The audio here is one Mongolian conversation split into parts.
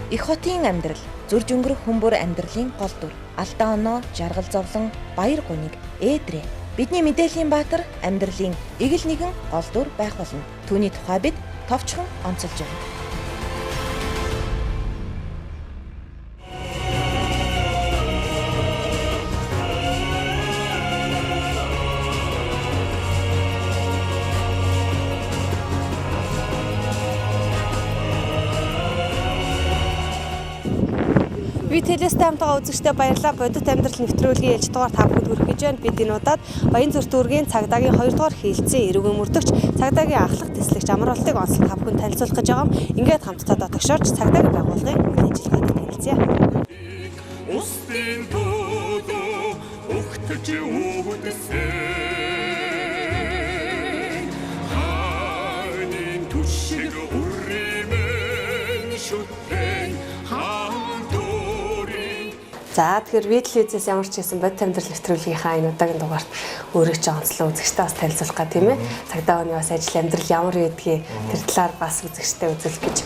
Их хотын амьдрал, зурж өнгөрөх хүмүүр амьдралын гол дүр. Алдаа оноо, жаргал зовлон, баяр гуниг, ээдрээ. Бидний мэдээллийн баатар амьдралын эгэл нэгэн гол дүр байх болно. Түүний тухай бид товчхон онцолж байна. Би телест хамтгаа үзэгчтэй баярлалаа. Бодит амьдрал нэвтрүүлгийн ээлж дугаар та бүхэнд хүргэж гэж байна. Бид энэ удаад Баянзүр дүүргийн цагдаагийн 2 дугаар хилцээ эрүүгийн мөрдөгч цагдаагийн ахлах тэслэгч амар болтыг онцлог та бүхэнд танилцуулах гэж байгаа юм. Ингээд хамтдаа тогшоорч цагдаагийн байгууллагын үйл ажиллагаатай танилцъя. Устын дуудуу өгтөж үүдсэн хааны түшиг үрэмэн шүтэн За тэгэхээр видеолизээс ямар ч гэсэн бодит амьдрал нэвтрүүлгийнхаа энэ удаагийн дугаарт өөрөө ч онцлог үзэгчтэй бас танилцуулах гэх тийм ээ. Цагдаа оны бас ажил амьдрал ямар байдгийг тэр талаар бас үзэгчтэй үзүүлэх гэж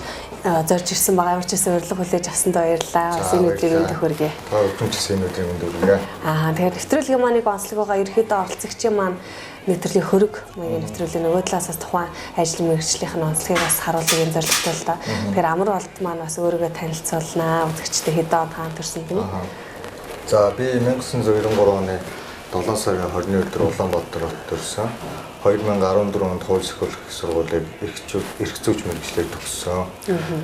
зорж ирсэн байгаа. Ямар ч гэсэн урилга хүлээж авсанд баярлалаа. Бас энэ өдрийн өнд хүргэе. Та бүхэн ч гэсэн энэ өдрийн өнд хүргэе. Тэгэхээр нэвтрүүлгийн маань нэг онцлог байгаа. Ерөөхдөө оролцогчийн маань нэвтрүүлгийн хөрөг маягийн нэвтрүүлгийн нөгөө талаас тухайн ажил мэргэжлийнх нь онцлогийг бас харуулах юм зорилготой л да. Тэгэхээр амар болт маань бас өөрийгөө танилцуулнаа. Үзэгчтэй хэдэн он хаан төрсөн тийм ээ. За би 1993 оны 7 сарын 20-ны өдөр Улаанбаатар хотод төрсөн. 2014 онд хууль зохиолох их сургуулийг эрх зүйч мэргэжлээр төгссөн.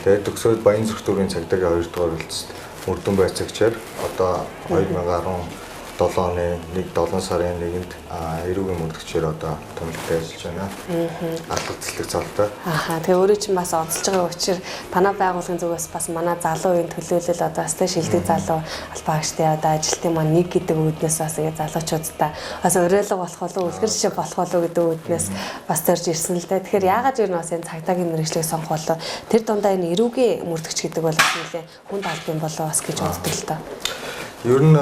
Тэгээд төгсөөд Баянзүрх дүүргийн цагдаагийн 2 дугаар хилцэд мөрдөн байцаагчаар одоо 2017 оны 7 сарын 1-нд эрүүгийн мөрдөгчээр одоо томилдог ажиллаж байна. Ахлах тэслэг цалтай. Тэгээ өөрөө чинь бас онцолж байгаа учраас танай байгууллагын зүгээс бас манай залуу үеийн төлөөлөл одоо бас шилдэг залуу албаагчтай одоо ажилтны маань нэг гэдэг үүднээс бас ингэ залуучуудтай бас уриалга болох болов үлгэр жишээ болох болов гэдэг үүднээс бас төрж ирсэн л да. Тэгэхээр яагаад юу нээс энэ цагдаагийн мэргэжлийг сонгох болов тэр дундаа энэ эрүүгийн мөрдөгч гэдэг бол нэлээ хүнд албан болов бас гэж боддог л да. Ер нь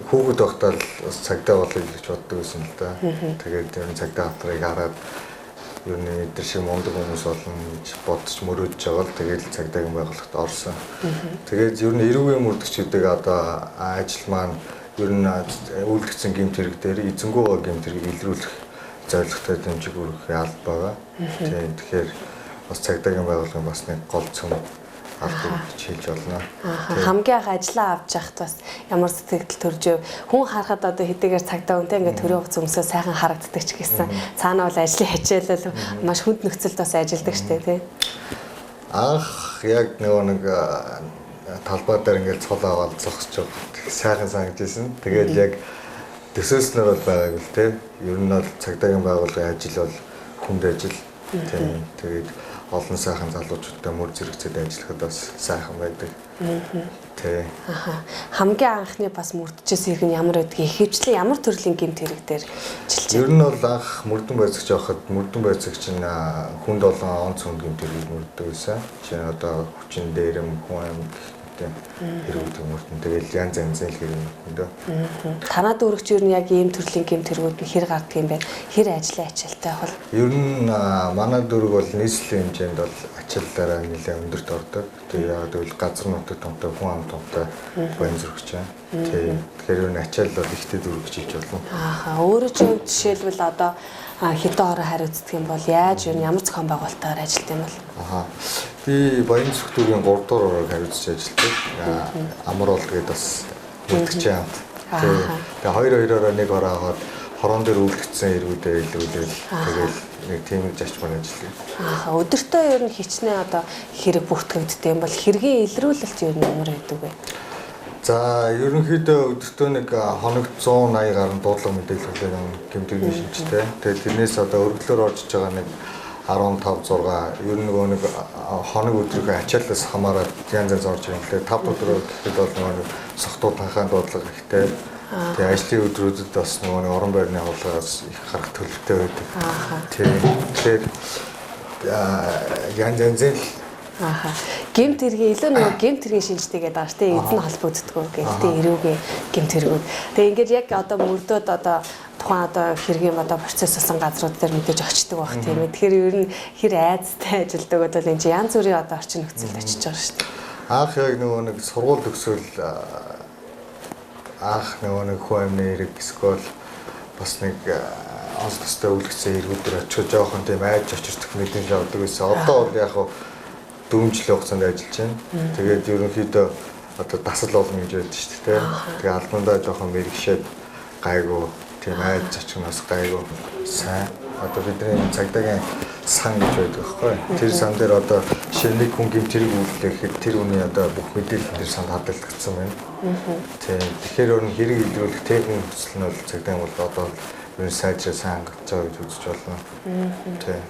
хүүхэд байхдаа л бас цагдаа болъё гэж боддог байсан л да. Тэгээд ер нь цагдаа автрыг хараад ер нь эдгээр шиг мундаг хүмүүс болно гэж бодож мөрөөдж байгаа л тэгээд цагдаагийн байгууллагт орсон. Тэгээд ер нь эрүүгийн мөрдөгчүүдийг одоо ажил маань ер нь үйлдэгцэн гэмт хэрэг дээр эзэнгүү гэмт хэргийг илрүүлэх зорилготой дэмжиг өргөх алба байгаа. Тэгэхээр бас цагдаагийн байгууллагын бас нэг гол цөм албаг хийж болно. Хамгийн анх ажиллаа авч яхад бас ямар сэтгэл төрж хүн харахад одоо хэдийгээр цагдаа үнтэй ингээд төрийн хувц өмсөө сайхан харагддаг ч гэсэн цаана бол ажлын хичээлэл маш хүнд нөхцөлд бас ажилладаг штэ тий. Анх яг нэг талбай дээр ингээд цол аваад зогсож сайхан санагдсан. Тэгээд яг төсөөснөр бол байгаагүй л тий. Ер нь бол цагдаагийн байгууллагын ажил бол хүнд ажил. Тэгээд олон сайхан залуучуудтай мөр зэрэгцээд ажиллахад бас сайхан байдаг. Хамгийн анхны бас мөрдөжээс иргэн ямар байдгийг ихэвчлэн ямар төрлийн гэмт хэрэг дээр ажиллаж байна? Ер нь бол анх мөрдөн байцаагч явахад мөрдөн байцаагч нь хүнд олон онц хүнд гэмт хэрэг мөрдөг байсан. Жишээ нь одоо хүчин дээрэм хүн амьд хэрэг мөрдөн тэгэл янз янзын хэрэг мөрдөн. Танаа дүүрэгч ер нь яг ийм төрлийн гэмт хэрэгүүд нь хэр гардаг юм бэ? Хэр ажлын ачаалтай бол? Ер нь манай дүүрэг бол нийслэлийн хэмжээнд бол ачааллаараа нэлээд өндөрт ордог. Тэгээ яагаад гэвэл газар нутаг томтой хүн ам томтой Баянзүрхч байна. Тэгэхээр ер нь ачаал бол ихтэй дүүрэг хийж болно. Өөрөө ч жишээлбэл одоо хэдэн ороо хариуцдаг юм бол яаж ер нь ямар зохион байгуулалтаар ажилладаг юм бол? Би Баянзүрх дүүргийн 3 дугаар ороод хариуцж ажилладаг. Амар бол тэгээд бас мөрдөгчийн хамт. Тэгээ хоёр-хоёроо нэг ороо аваад хорон дээр үлдгэсэн эргүүдээ илрүүлээл тэгээд нэг тийм зарчмаар ажиллая. Өдөртөө ер нь хичнээн одоо хэрэг бүртгэгддэг юм бол хэргийн илрүүлэлт ер нь ямар байдаг вэ? За ерөнхийдөө өдөртөө нэг хоногт 180 гаруй дуудлага мэдээлэл гэмтэргийн шинжтэй. Тэгээд тэрнээс одоо өргөлөөр орж иж байгаа нэг 15 6 ер нь нэг хоног өдрийн ачааллаас хамаарат янз янз орж ирэх. Тэгээд 5 өдрөөр гэхэд бол нэг сохтууд ханхаан дуудлага ихтэй. Тэгээ ажлын өдрүүдэд бас нэг орон байрны агуулгаас их гарах төлөвтэй байдаг. Тэгэхээр янз янзын гэмт хэргийн илүү нөгөө гэмт хэргийн шинжтэй гэдэг байгаа шүү дээ. Эдэн холбогддог. Гэхдээ эрүүгийн гэмт хэрэгүүд. Тэгээ ингээд яг одоо мөрдөөд одоо тухайн одоо хэргийн одоо процесс болсон газрууд дээр мэдээж очдөг байх тийм ээ. Тэгэхээр ер нь хэр айцтай ажилдаг бол энэ янз бүрийн одоо орчин нөхцөлд очиж байгаа шүү дээ. Анх яг нөгөө нэг сургууль төгсөөл анх нөгөө нэг хүн амны хэрэг эсвэл бас нэг онц төстэй үлгцэн эргүүдээр очиж жоохон тийм айж очирдох мэдээж авдаг байсан. Одоо бол яг дөрвөн жилийн хугацаанд ажиллаж байна. Тэгээд ерөнхийдөө одоо дасал болно гэж байдаг шүү дээ. Тэгээ албандаа жоохон мэрэгшээд гайгүй тийм айж зочноос гайгүй сайн. Одоо бидний цагдаагийн сан гэж байдаг байхгүй. Тэр сан дээр одоо жишээ нэг хүн гэмтэрэг үйлдэлэхэд тэр хүний одоо бүх мэдээлэл тэр санд хадгалагдсан байна. Тийм. Тэгэхээр өөр нь хэрэг илрүүлэх техник төсөл нь бол цагдаагийн бол одоо ер нь сайжраа сайн хангаж байгаа гэж үзэж байна. Тийм.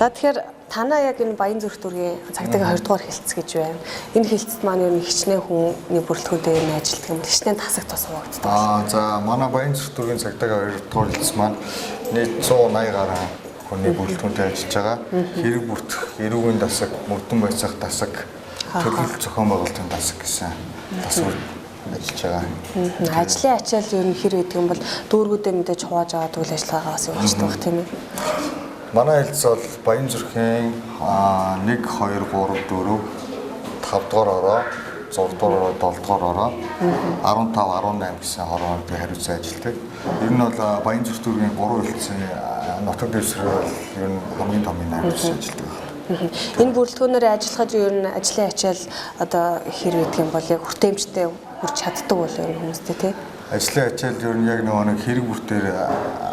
За тэгэхээр танаа яг энэ Баянзүрх дүүргийн цагдаагийн 2 дугаар хэлтс гэж байна. Энэ хэлтсэд маань ер нь хичнээн хүний бүрэлдэхүүнтэй юм ажилтдаг юм. Хичнээн тасаг тус хуваагддаг. За манай Баянзүрх дүүргийн цагдаагийн 2 дугаар хэлтс маань нийт 180 гаруй хүний бүрэлдэхүүнтэй ажиллаж байгаа. Хэрэг бүртгэх, эрүүгийн дасаг, мөрдөн байцаах дасаг, төлөв зохион байгуулалтын дасаг гэсэн дасгууд ажиллаж байгаа. Ажлын ачаал ер нь хэр гэдэг юм бол дүүргүүдээ мэдээж хувааж аваад үйл ажиллагаагаа бас явуулдаг байх тийм ээ. Манай хэлтс бол Баянзүрхийн 1 2 3 4 5 дугаар ороо, 6 дугаар ороо, 7 дугаар ороо, 15 18 гэсэн хороонд хариуцсан ажилладаг. Ер нь бол Баянзүрх дүүргийн 3 хэлтсийн нутаг дэвсгэр ер нь хамгийн томын хариуцсан ажилладаг. Энэ бүрэлдэхүүнээр ажиллахад ер нь ажлын ачаал одоо хэр гэдэг юм бол яг хүртээмжтэй хүрч чаддаг бол ер нь хүмүүстэй тий. Ажлын ачаал ер нь яг нөгөө нэг хэрэг бүртээр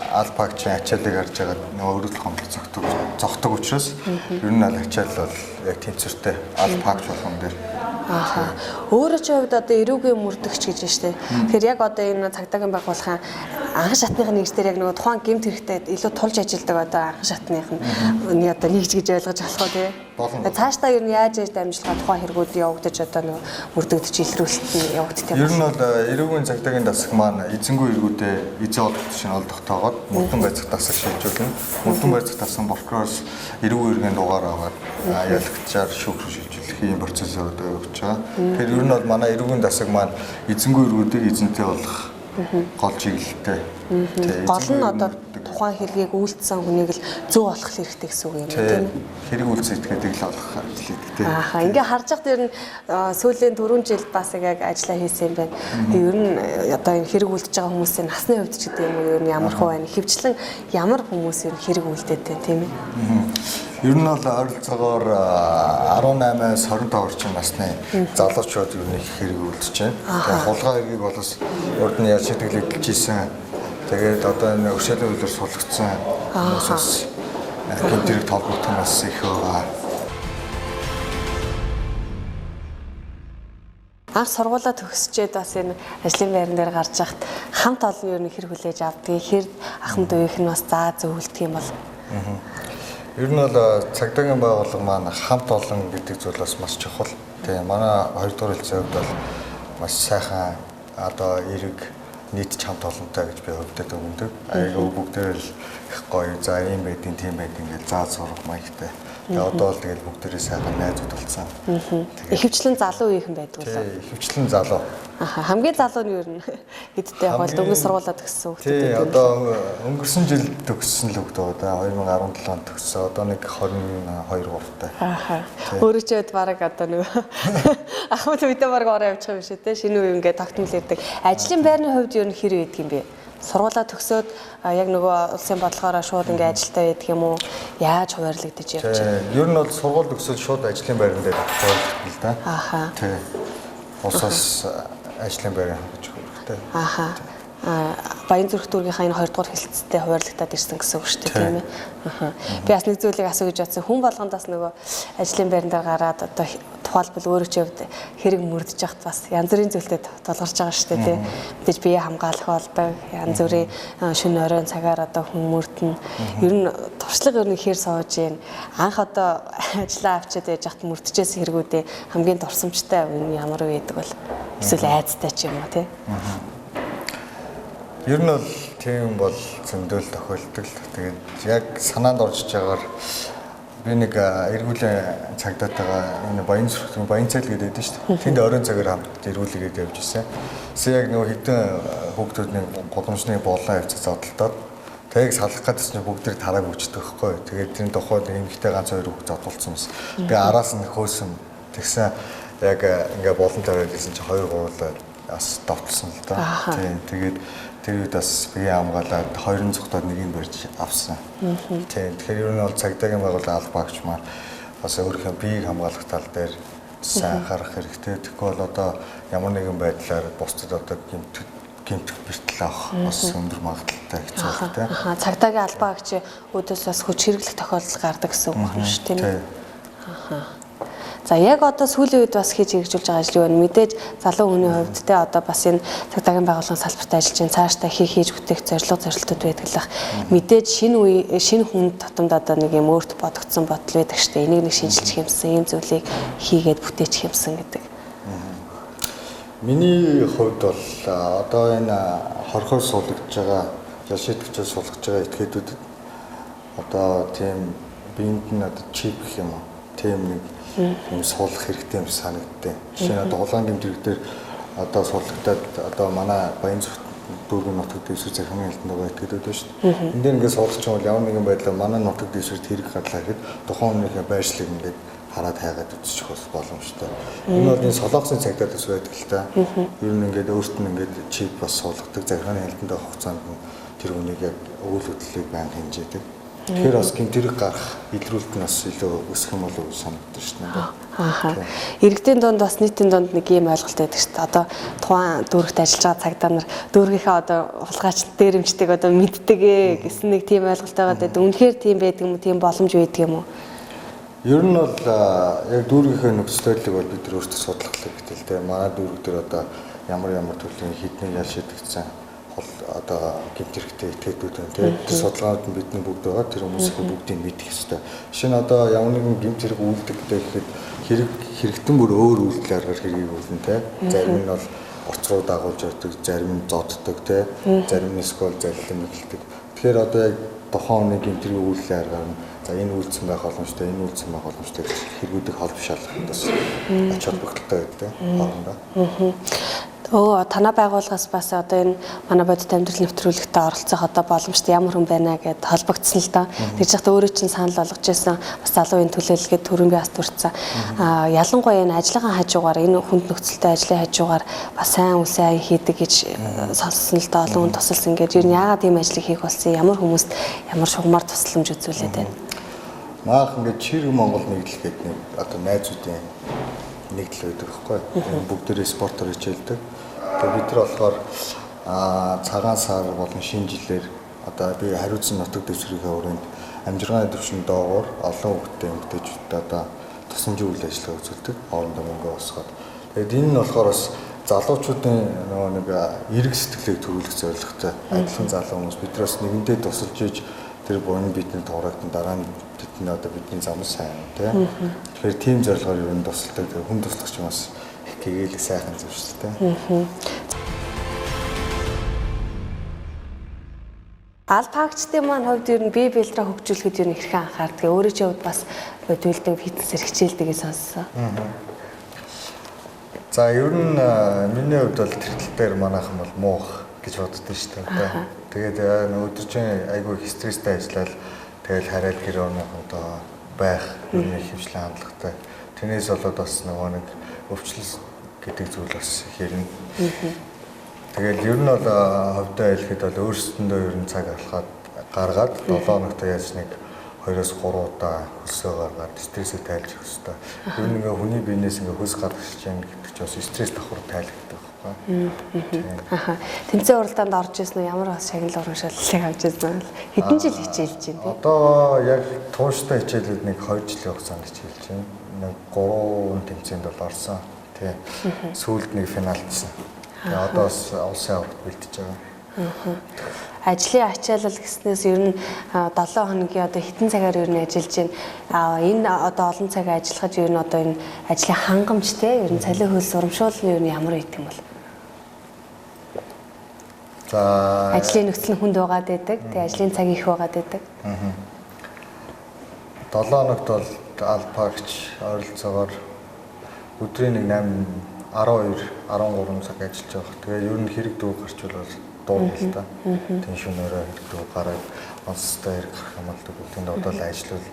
албагчийн ачаалыг харж байгаа нөгөө өргөдөл комплекс зогтдог учраас ер нь ачаал бол яг тэнцвэртэй албагч болгон дээр. Өөрөө ч хувьд одоо эрүүгийн мөрдөгч гэж байна шүү дээ. Тэгэхээр яг одоо энэ цагдаагийн байгууллагын анхан шатныхын нэгжээр яг нөгөө тухайн гэмт хэрэгтэй илүү тулж ажилладаг одоо анхан шатных нь одоо нэгж гэж ойлгож болох уу тий. Цаашдаа ер нь яаж дамжуулахад тухайн хэрэгүүд явагдаж одоо нөгөө мөрдөгдөж илрүүлэлт нь явагддаг юм. Ер нь бол эрүүгийн цагдаагийн дасаг маань эзэнгүй эргүүдээ эзэн олдох чинь олдохтойгоор мөрдөн байцах дасаг шилжүүлнэ. Мөрдөн байцах дасаг болохоор эрүүгийн эргийн дугаар аваад ялагдчаар шүүх рүү шилжүүлэх ийм процесс явагдаж байгаа. Тэгэхээр ер нь бол манай эрүүгийн дасаг маань эзэнгүй эргүүдийг эзэнтэй болгох гол чиглэлтэй. Гол нь одоо тухайн хэргийг үйлдэлсэн хүнийг л зөв болох хэрэгтэй гэсэн үг юм тийм үү? Хэрэг үйлцэтгэдэг л олох хэрэгтэй. Ингээ харж байхад ер нь сүүлийн 4 жил бас яг ажиллаа хийсэн юм байна. Ер нь одоо энэ хэрэг үйлдэж байгаа хүмүүсийн насны хувьд ч гэдэг юм уу ер нь ямар хөө байна? Хөвчлэн ямар хүмүүс ер нь хэрэг үйлдээд байна тийм ээ? Ер нь бол ойролцоогоор 18-аас 25 орчим насны залуучууд ер нь их хэрэг үйлдэж байна. Тэгээ хулгай хэргийг болос урд нь яаж шийдэглэж ийсэн. Тэгээд одоо энэ өршөөлийн үйлээр сулгдсан хүмүүсээс гэмтэрэг толгойтой нас их байгаа. Анх сургуулаа төгсчээд бас энэ ажлын байран дээр гарч яхад хамт олон ер нь хэр хүлээж авдаг. Хэр ахмад уух нь бас заа зөвлөдөг юм бол. Ер нь бол цагдаагийн байгууллага маань хамт олон гэдэг зүйл бас маш чухал. Тэгээ манай 2 дугаар хэлцээнд бол маш сайхан одоо эрэг нийт хамт олонтой гэж би хөвдөд өгдөг. Айгаа бүгдээ л их гоё. За ийм байдیں۔ Тийм байдیں۔ Гэж зааж сурах маягтай. Тэгээ одоо л тэгэл бүгдээрээ сайхан найзууд болсон. Ихэвчлэн залуу үеийнхэн байдаг уу? Ихэвчлэн залуу. Хамгийн залуу нь ер нь хэдтэй яг бол дөнгөж сургуулаа төгссөн хүмүүс. Тий, одоо өнгөрсөн жил төгссөн л өгдөө. 2017 онд төгссөн. Одоо нэг 22 3-тай. Өөрөө ч хэд бараг одоо нөгөө ахмад үедээ бараг ороо явчих юм шиг те. Шинэ үе ингээд тогтмол ирдэг. Ажлын байрны хувьд ер нь хэр байдаг юм бэ? Сургуулаа төгсөөд яг нөгөө улсын бодлогоороо шууд ингээд ажилтаа байдаг юм уу? Яаж хуваарлагдаж явж байна? Ер нь бол сургууль төгсөөд шууд ажлын байран дээр хуваарлагддаг л да. Тий. Усаас ажлын байран гэж хэрэгтэй. Баянзүрх дүүргийнхаа энэ 2 дугаар хэлтстэй хуваарлагдаад ирсэн гэсэн үг шүү дээ тийм ээ. Би бас нэг зүйлийг асуу гэж бодсон. Хүн болгондоос нөгөө ажлын байран дээр гараад одоо тухайлбал өөрөө ч хувьд хэрэг мөрдөж яхад бас янз бүрийн зүйлтэй тулгарч байгаа шүү дээ тийм. Мэдээж бие хамгаалах болдог. Янз бүрийн шөнө оройн цагаар одоо хүн мөрдөн. Ер нь туршлага ер нь ихээр сууж гин. Анх одоо ажиллаа авчиад яж хат мөрдөжээс хэрэгүүдээ хамгийн дурсамжтай үе ямар байдаг бол эсвэл айцтай ч юм уу тийм. Ер нь бол тийм бол зөндөл тохиолддог л. Тэгээд яг санаанд орж ижаагаар би нэг эргүүлийн цагдаатайгаа энэ баян цал гэдэг байдаг шүү дээ. Тэнд оройн цагаар хамт эргүүлгээд явж ирсэн. Тэсээ яг нөгөө хитэн хүүхдүүдний голомжны болон авцаа зодтолдоод таяг салах гэдсэн чинь бүгд тарааг үчдэг байхгүй. Тэгээд тэр тухайд эмэгтэй ганц хоёр хүүхд зодтолцсон юмс. Би араас нь хөөсөн. Тэгсэн яг ингээ болон тавиад гэсэн чинь 2 3 бас довтлсон л да. Тийм. Тэгээд тэр үед бас бие хамгаалаад 2 цогтоод нэг юм барьж авсан. Тийм. Тэгэхээр ер нь бол цагдаагийн байгууллагын алба багч маань бас өөрийнхөө биеийг хамгаалах тал дээр сайн анхаарах хэрэгтэй. Тэгэхгүй бол одоо ямар нэгэн байдлаар бусдад одоо гэмтэх бэртэл авах бас өндөр магадлалтай хэцүү байна. Цагдаагийн албаа багч өдөөс бас хүч хэрэглэх тохиолдол гардаг гэсэн үг байна шүү тийм үү? За яг одоо сүүлийн үед бас хийж хэрэгжүүлж байгаа ажил юу вэ? Мэдээж залуу хүний хувьд те одоо бас энэ цагдаагийн байгууллагын салбарт ажиллаж чинь цаашдаа хийж бүтээх зорилтууд байдаг л ах. Мэдээж шинэ хүн тутамд одоо нэг юм өөрт бодогдсон бодол байдаг штэ. Энийг нэг шинжилж хэмсэн, ийм зүйлийг хийгээд бүтээчих хэмсэн гэдэг. Миний хувьд бол одоо энэ хорхоор суулгаж байгаа, ялшигчдад суулгаж байгаа этгээдүүдэд одоо тийм биенд нь одоо чип гэх юм уу? Тийм нэг юм суулгах хэрэгтэй юм санагдтыг. Жишээ нь одоо улаан гэмтрэг дээр одоо суулгагдаад одоо манай баян дүүргийн нутаг дэвсгэр захиргааны хэлтэнд байгаа этгээдүүд байна шүү дээ. Энд дээр ингээд суулгах юм бол ямар нэгэн байдлаар манай нутаг дэвсгэрт хэрэг гарлаа гэхэд тухайн хүнийхээ байршлыг ингээд хараад хайгаад үзчих бас боломжтой. Энэ бол энэ солонгосын цагдаад ус байдаг л та. Ер нь ингээд өөрт нь ингээд чип бас суулгадаг захиргааны хэлтэнд байгаа хугацаанд тэр хүнийг яг өвөл хөдлөлийг байнга хэмжээдэг. Тэгэхээр бас гэмтрэг гарах илрүүлэлт нь бас илүү өсөх юм болов уу санагдаж байна. Иргэдийн дунд бас нийтийн дунд нэг ийм ойлголт байдаг шүү дээ. Одоо тухайн дүүрэгт ажиллаж байгаа цагдаа нар дүүргийнхаа одоо хулгайч дээрэмчдэг одоо мэддэг гэсэн нэг тийм ойлголт байгаа гэдэг. Үнэхээр тийм байдаг юм уу? Тийм боломж байдаг юм уу? Ер нь бол яг дүүргийнхээ нөхцөл байдлыг бол бид өөрсдөө судлах хэрэгтэй л дээ. Манай дүүрэг дээр одоо ямар төрлийн хідний ял шийдэгдсэн одоо гэмтэрхтэй этгээдүүд байна тийм. Тэр судалгаанд нь бидний бүгд байгаа. Тэр хүмүүсийн бүгдийг мэдэх ёстой. Жишээ нь одоо ямар нэгэн гэмтэрэг үйлдэгтэй гэхэд хэрэгтэн бүр өөр үйлдэл аргаар хэргийг үлдэн тийм. Зарим нь бол оцруу дагуулж явдаг, зарим нь зодддаг тийм. Зарим нь скол залилан мэдлдэг. Тэгэхээр одоо яг тухайн хүний гэмтэргийн үйлдлийн аргаар нь за энэ үйлдсэн байх боломжтой, энэ үйлдсэн байх боломжтой гэж хэрэгүүдийг холбож шалгах бас ач холбогдолтой байдаг хоорондоо. Танай байгууллагаас бас одоо энэ манай бодит амьдрал нэвтрүүлэгтээ оролцох одоо боломжтой ямар хүн байна гэд холбогдсон л доо. Тэр жигт өөрөө чинь санал болгож байсан бас залуучуудын төлөөлөлгээд түрүүн би бас дурдсан. Ялангуяа энэ ажлынхаа хажуугаар энэ хүнд нөхцөлтэй ажлын хажуугаар бас сайн үйл сайн хийдэг гэж сонссон л доо. Олон хүн тусалсан гэж ер нь яагаад ийм ажлыг хийх болсон? Ямар хүмүүст ямар шугамар тусламж үзүүлээд байна? Маах ингээд Чирэг Монгол нэгдэл гэдэг нэг одоо найзуудын нэгдэл байдаг байхгүй. Бүгдээрээ спортоор хичээлдэг. Тэгээ бид нар болохоор цагаан сар болон шинэ жилээр одоо би хариуцсан нутаг дэвсгэрийнхээ өрөөнд амжиргааны төвшин доогоор олон хүүхдтэй эмэгтэйчүүдэд одоо тусламжийн үйл ажиллагаа үзүүлдэг. Хоорондоо мөнгө босгоод. Тэгээд энэ нь болохоор бас залуучуудын нөгөө нэг эрг сэтгэлийг төрүүлэх зорилготой адилхан залуу хүмүүс биднээс нэгэндээ тусалж иж тэр буйн бидний туурагдан дараа нь бидний одоо бидний зам сайн тийм. Тэгэхээр тийм зорилгоор ер нь тусалдаг. Хүн туслагч юм бас их гээгээл сайхан зүйл шүү дээ. Албаагчдын маань хувьд ер нь бие бэлтрээ хөгжүүлэхэд ер нь хэрхэн анхаардаг. Өөрөө ч хувьд бас бодвилдаг фитнесээр хичээлдэг гэж сонссон. За ер нь миний хувьд бол тэртэл дээр манайхан бол муух гэж боддоо шүү дээ. Тэгээд өдөржин айгүй их стресстэй ажиллаад тэгэл хараад гэр орнохоо байх хүний хөвчлэн хандлагатай. Тэрнээс болоод бас нөгөө нэг өвчлөл гэдэг зүйл бас хэрнэ. Тэгэл ер нь бол хөвдөө хэлэхэд бол өөрсдөндөө ер нь цаг алхаад гаргаад 7 хоногт яаж нэг 2-3 удаа хөлсөө гаргаад стрессээ тайлж өгөх хэрэгтэй. Ер нь ингээ хүний биенээс ингээ хөлс гаргаж чинь гэдэг чинь бас стресс давхар тайлбартай байхгүй. Тэмцээн уралдаанд орж ирсэн нь ямар бас шагнал урамшууллыг авч ирсэн бол хэдэн жил хичээлж байна? Одоо яг тууштай хичээлүүд нэг 2 жилийн хугацаанд хичээлж байна. Нэг 3 тэмцээнд бол орсон. Тий. Сүүлд нэг финалдсан. Тэгээ одоо бас улсын аврагт бэлтэж байгаа. Ажлын ачаалал гэснээс ер нь 7 хоногийн одоо хэдэн цагаар ер нь ажиллаж байна. Энэ одоо олон цаг ажиллахад ер нь одоо энэ ажлын хангамж те ер нь цалин хөлс урамшуул нь ер нь ямар ийт юм бол? За Ажлын нөхцөл нь хүнд байгаад байдаг. Тэгээ ажлын цаг их байгаад байдаг. 7 хоногт бол албаагч ойролцоогоор өдрийн 12 13 цаг ажиллаж байгаа. Тэгээд ер нь хэрэг дүү гарчвал дуурна л да. Тэн шөнөөрөө хэрэг дүү гараад онцтой хэрэг гарах юм бол бүгдийн дуудал ажиллавал.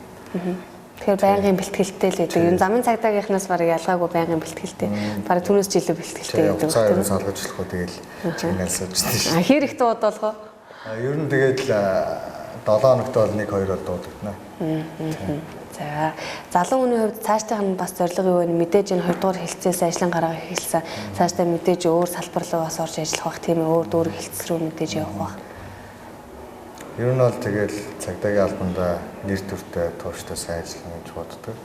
Тэгэхээр байнгын бэлтгэлтэй л байдаг. Ер нь замын цагдаагийнхнаас бараг ялгаагүй байнгын бэлтгэлтэй. Бараг түрүүс жилийн бэлтгэлтэй байдаг. Тэгээд салгажлах уу тэгэл чингээл сууждаг шүү. Хэр их дуудуулах вэ? Ер нь тэгэл 7 хоногт бол 1-2 бол дуудагдана. За залуу хүний хувьд цаашдынх нь бас зорилго юу вэ? Мэдээж энэ 2 дугаар хэлцээс ажлын гараа эхэлсэн. Цаашдаа мэдээж өөр салбар руу бас орж ажиллах бах тийм ээ. Өөр дүүрэг хэлцэл рүү мэдээж явах бах. Ер нь бол тэгэл цагдаагийн албанда нэр төртэй тууштай сайн ажиллана гэж боддог.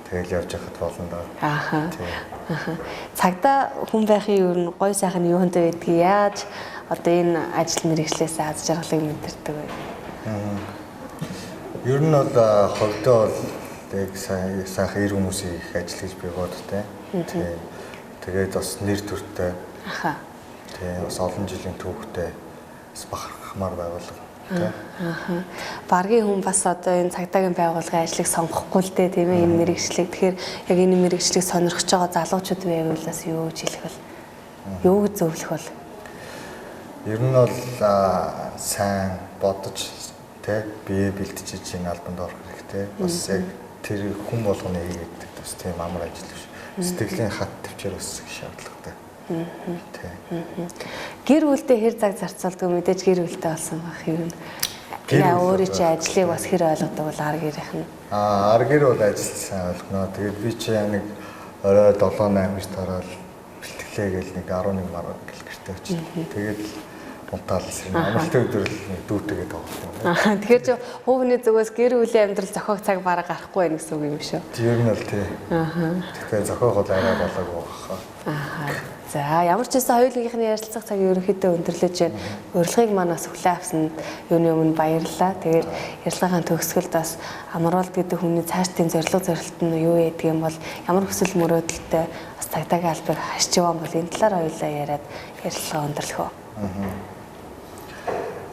Тэгэл явж байхад болно даа. Ааха. Цагдаа хүн байхын ер нь гой сайхан юу хүнтэй байдгийг яаж одоо энэ ажил мэргэжлээс аз жаргалыг мэдэрдэг вэ? Ер нь бол ховдоо бол яг сайхан ир хүмүүсийн их ажил гэж би боддог. Тэгээд бас нэр төртэй. Аха. Тэгээ бас олон жилийн түүхтэй бас бахархмаар байгуулга. Аха. Баргийн хүн бас одоо энэ цагдаагийн байгууллагын ажлыг сонгохгүй л дээ тийм ээ энэ мэргэжлийг. Тэгэхээр яг энэ мэргэжлийг сонирхож байгаа залуучууд байвал бас юу гэж хэлэх вэ? Юу гэж зөвлөх вэ? Ер нь бол сайн бодож бие бэлтжиж энэ албанд орох хэрэгтэй. Бас яг тэр хүн болгоны хийгээд бас тийм амар ажил биш. Сэтгэлийн хат төвчээр бас их шаардлагатай. Гэр бүлдээ хэр цаг зарцуулдаг мэдээж гэр бүлтэй болсон байх юм. Яа өөрөө чи ажлыг бас хэр ойлгодог бол ар гэрийнх нь. Ар гэр бол ажил сайн ойлгоно. Тэгээд би чи нэг орой 7-8 тараад бэлтгэлээ гэл нэг 11 мар гэл гэртээ очив. Тэгээд унтаал амралтын өдөр л дүүтэйгээ тоглосон. Тэгэхээр чи хүүхний зүгээс гэр бүлийн амьдрал зохиох цаг бараг гарахгүй байх гэсэн үг юм шүү. Тэр нь л тий. Тэгэхээр зохиох бол арай болоогүй баха. За ямар ч байсан хоёулынхны ярилцлага цагийг ерөнхийдөө өндөрлөж байна. Урилгыг манаас хүлээн авсанд юуны өмнө баярлалаа. Тэгээд ярилцлагын төгсгөлд бас амруулд гэдэг хүний цаашдын зорилго зорилт нь юу гэдэг юм бол ямар хүсэл мөрөөдөлтэй бас цагдаагийн албыг хашиж байгаа бол энэ талаар хоёулаа яриад ярилцлага өндөрлөхөө.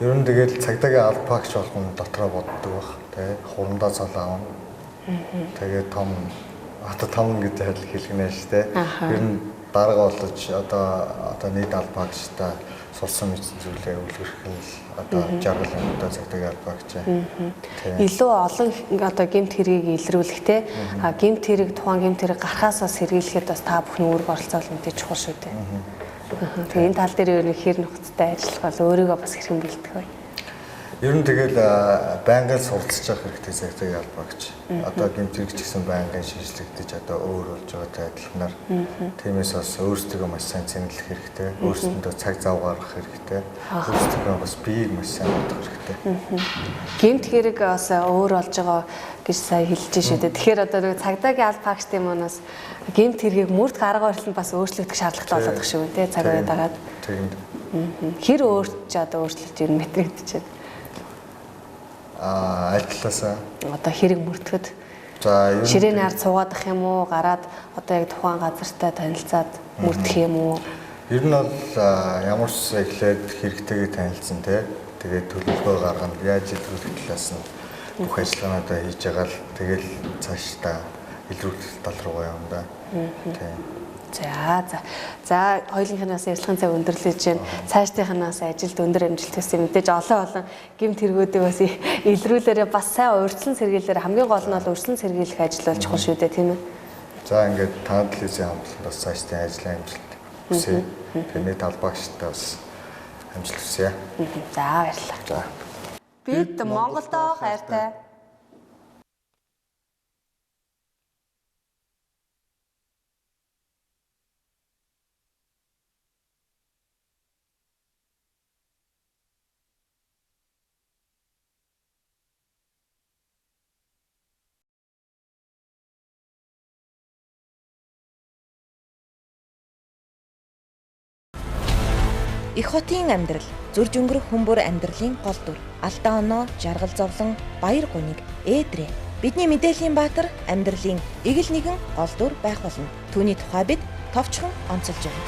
Ер нь тэгэл цагдаагийн албаагч болох нь дотроо боддог баг. Тэгээ хурандаа цол аавна. Тэгээд том гэж хэлэх нэ шүү дээ. Ер нь дарга болож одоо нийт албаагчтай сулсан мэдсэн зүйлээ үлгэрх нь одоо жаргал юмудаа цагдаагийн албаагч. Илүү олон одоо гэмт хэргийг илрүүлэх те. Гэмт хэрэг тухайн гэмт хэрэг гарахаас бас сэргийлэхэд бас та бүхний үүрэг оролцоол мэдээж чухал шүү дээ. Тэгээ энэ тал дээр ер нь хэр нөхцөлтэй ажиллах бол өөрийгөө бас хэрхэн бэлдэх вэ? Ер нь тэгэл байнгын суралцж явах хэрэгтэй цагдаагийн албаагч. Одоо гэмтрэг ч гэсэн байнгын шинжлэгдэж одоо өөр болж байгаатай адилханаар тиймээс бас өөрсдөө маш сайн зэнэлэх хэрэгтэй. Өөрсөндөө цаг зав гаргах хэрэгтэй. Өөрсдөө бас биеийг маш сайн бодох хэрэгтэй. Гэмт хэрэг бас өөр болж байгаа гэж сая хэлж шүү дээ. Тэгэхээр одоо нэг цагдаагийн албаагчдын манаас гэмт хэргийг мөрд арга барилд бас өөрчлөгдөх шаардлагатай болоод байгаа шүү дээ. Цаг үед дагаад. Хэр өөрчлөж одоо өөрчлөлт ер нь мэдрэгдэж байна. Аль талаасаа одоо хэрэг мөрдөхөд за ер нь ширээний ард суугаадах юм уу? Гараад одоо яг тухайн газартай танилцаад мөрдөх юм уу? Ер нь бол ямар ч эхлээд хэрэгтэйгээ танилцсан те. Тэгээд төлөвлөгөө гаргана. Яаж илрүүлэх талаас нь бүх ажиллагаануудаа хийж байгаа л тэгэл цаашдаа илрүүлэх тал руугаа явна да. Тийм. За хоёулынхнаас ярилцлагын цаг өндөрлөж байна. Цаашдынхнаас ажилд өндөр амжилт хүсье. Мэдээж олон гэмт хэрэгүүдийг бас илрүүлээрээ бас сайн урьдчилан сэргийлээр хамгийн гол нь бол урьдчилан сэргийлэх ажил бол чухал шүү дээ, тийм ээ. За ингээд та бүхний хамтлан бас цаашдын ажлын амжилт хүсье. Тэгээд талбаагчтай бас амжилт хүсье. За баярлалаа. За. Бид Монголдоо хайртай. Их хотын амьдрал, зурж өнгөрөх хүмүүр амьдралын гол дүр, алдаа оноо, жаргал зовлон, баяр гуниг, ээдрээ. Бидний мэдээллийн баатар амьдралын эгэл нэгэн гол дүр байх болно. Түүний тухай бид товчхон онцолж байна.